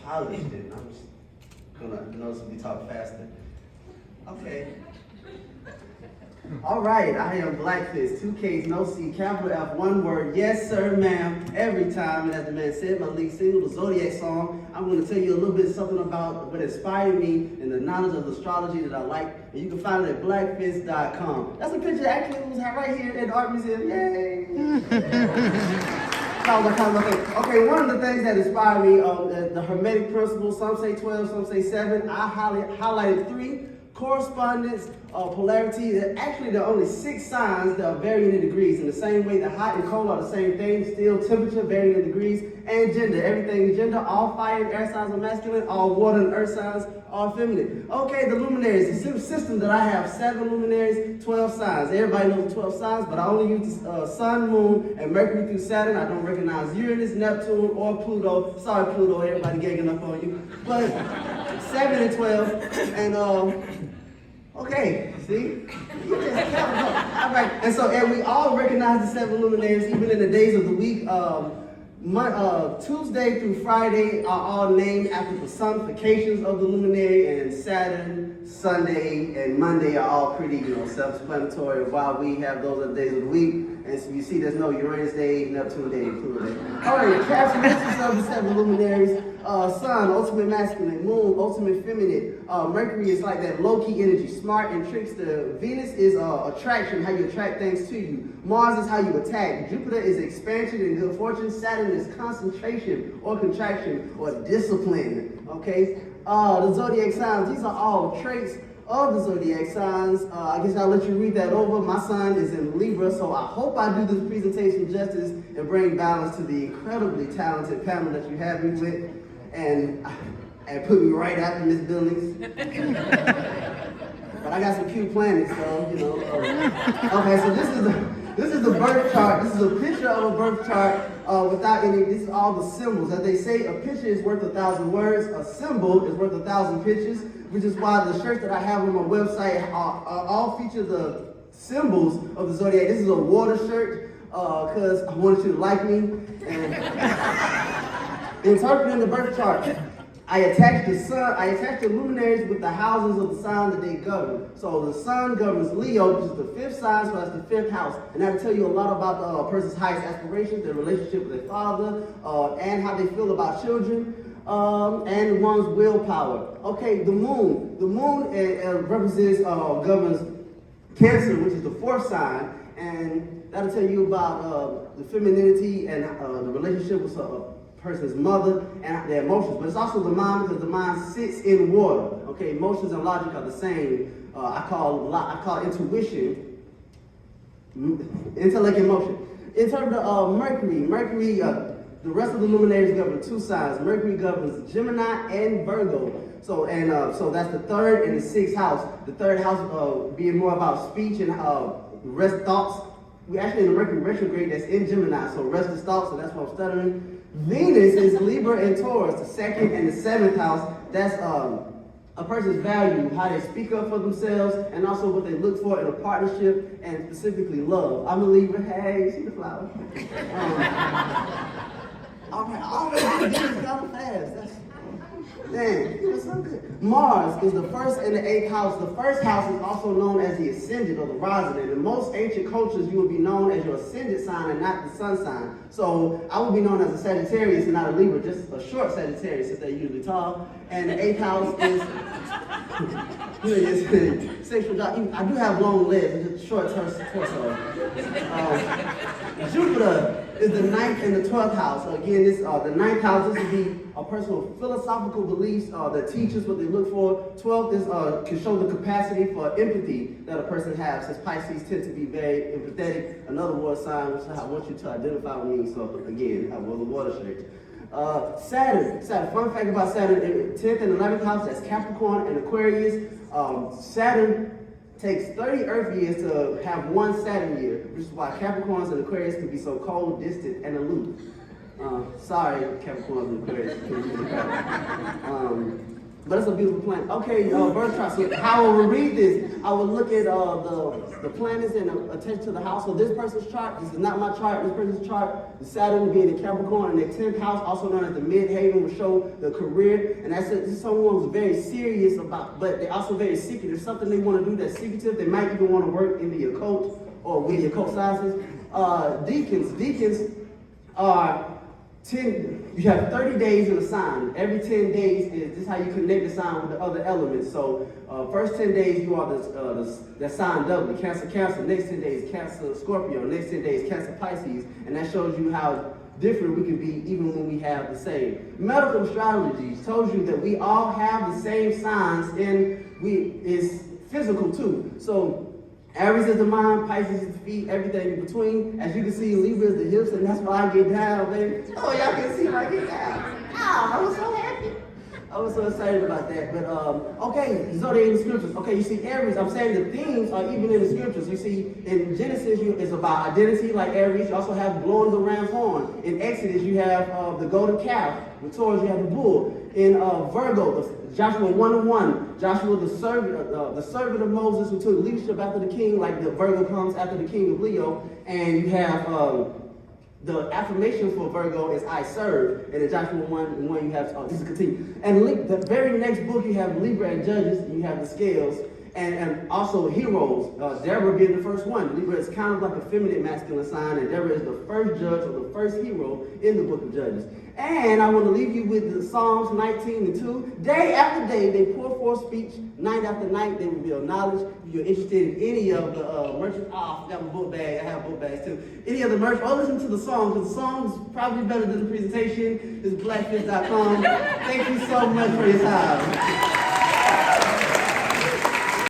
polished it. I'm just gonna notice we talk faster. Okay. All right, I am BlakkFist, 2 Ks, no C, capital F, one word, yes sir, ma'am, every time. And as the man said, my lead single, the Zodiac Song, I'm going to tell you a little bit something about what inspired me and the knowledge of astrology that I like. And you can find it at BlakkFist.com. That's a picture that actually was right here at the Art Museum. Yay! Okay, one of the things that inspired me, the Hermetic principles, some say 12, some say 7. I highlighted 3. Correspondence, polarity. Actually, there are only 6 signs that are varying in degrees. In the same way that hot and cold are the same thing, still temperature varying in degrees, and gender. Everything is gender. All fire and air signs are masculine. All water and earth signs are feminine. Okay, the luminaries. The system that I have 7 luminaries, 12 signs. Everybody knows the 12 signs, but I only use the sun, moon, and Mercury through Saturn. I don't recognize Uranus, Neptune, or Pluto. Sorry, Pluto. Everybody ganging up on you. But 7 and 12, and okay, see? You just count up. All right, and we all recognize the 7 luminaries, even in the days of the week. Tuesday through Friday are all named after personifications of the luminary, and Saturn, Sunday, and Monday are all pretty, self-explanatory. While we have those other days of the week, and so you see there's no Uranus Day, Neptune Day, Pluto Day. All right, characteristics of the 7 luminaries. Sun, ultimate masculine. Moon, ultimate feminine. Mercury is like that low-key energy, smart and trickster. Venus is attraction, how you attract things to you. Mars is how you attack. Jupiter is expansion and good fortune. Saturn is concentration or contraction or discipline. Okay? The zodiac signs, these are all traits of the zodiac signs. I guess I'll let you read that over. My sun is in Libra, so I hope I do this presentation justice and bring balance to the incredibly talented panel that you have me with, and put me right after Miss Billings. But I got some cute planets, so Okay, so this is the birth chart. This is a picture of a birth chart without any. This is all the symbols. As they say, a picture is worth 1,000 words. A symbol is worth 1,000 pictures. Which is why the shirts that I have on my website all feature the symbols of the zodiac. This is a water shirt because I wanted you to like me. And interpreting the birth chart, I attach the luminaries with the houses of the sign that they govern. So the sun governs Leo, which is the 5th sign, so that's the 5th house. And that'll tell you a lot about the person's highest aspirations, their relationship with their father, and how they feel about children. And one's willpower. Okay, the moon represents, governs Cancer, which is the 4th sign, and that'll tell you about the femininity and the relationship with a person's mother and their emotions. But it's also the mind, because the mind sits in water. Okay, emotions and logic are the same. I call intuition, intellect, and emotion. In terms of Mercury. The rest of the luminaries govern 2 signs. Mercury governs Gemini and Virgo. So that's the 3rd and the 6th house. The 3rd house being more about speech and rest thoughts. We actually in the Mercury retrograde that's in Gemini, so restless thoughts. So that's what I'm stuttering. Venus is Libra and Taurus, the 2nd and the 7th house. That's a person's value, how they speak up for themselves, and also what they look for in a partnership, and specifically love. I'm a Libra. Hey, you see the flower? All right, this is kind of fast. That's so good. Mars is the 1st and the 8th house. The 1st house is also known as the ascendant or the rising. And in most ancient cultures, you will be known as your ascendant sign and not the sun sign. So I would be known as a Sagittarius and not a Libra, just a short Sagittarius since they're usually tall. And the 8th house is sexual drive. I do have long legs, it's just short torso. Jupiter is the 9th and the 12th house. So again, the 9th house, this would be a personal philosophical beliefs that teaches what they look for. 12th is can show the capacity for empathy that a person has, since Pisces tend to be very empathetic. Another water sign, which I want you to identify with me. So again, I wear the water shirt. Saturn. Fun fact about Saturn: 10th and 11th house, that's Capricorn and Aquarius. Saturn takes 30 Earth years to have one Saturn year, which is why Capricorns and Aquarius can be so cold, distant, and aloof. Sorry, Capricorns and Aquarius. But it's a beautiful planet. Okay, birth chart. So how I will read this, I will look at the planets and attach to the house. So this person's chart, this is not my chart, this person's chart, the Saturn being in Capricorn in their 10th house, also known as the midhaven, will show the career. And that's this is someone who's very serious about, but they're also very secretive. There's something they want to do that's secretive. They might even want to work in the occult or with the occult sciences. Deacons are 10, you have 30 days in a sign. Every 10 days this is how you connect the sign with the other elements. So first 10 days you are the sign double, Cancer, next 10 days Cancer, Scorpio, next 10 days Cancer, Pisces, and that shows you how different we can be even when we have the same. Medical astrology tells you that we all have the same signs and it's physical too. So Aries is the mind, Pisces is the feet, everything in between. As you can see, Libra is the hips, and that's why I get down, baby. Oh, y'all can see I get down. I was so happy. I was so excited about that. But, okay, Zodiac in the scriptures. Okay, you see Aries, I'm saying the themes are even in the scriptures. You see, in Genesis, it's about identity, like Aries. You also have blowing the ram's horn. In Exodus, you have the golden calf. With Taurus, you have the bull. In Virgo, Joshua 1:1, Joshua the servant of Moses who took leadership after the king, like the Virgo comes after the king of Leo, and you have the affirmation for Virgo is I serve, and in Joshua 1:1 you have this is continue. And the very next book you have Libra and Judges, and you have the scales, and also heroes. Deborah being the first one. Libra is kind of like a feminine masculine sign, and Deborah is the first judge or the first hero in the book of Judges. And I want to leave you with the Psalms 19:2. Day after day, they pour forth speech. Night after night, they reveal knowledge. If you're interested in any of the merchant, I forgot my book bag. I have book bags too. Any of the merch, or listen to the song, because the song's probably better than the presentation. It's BlakkFist.com. Thank you so much for your time.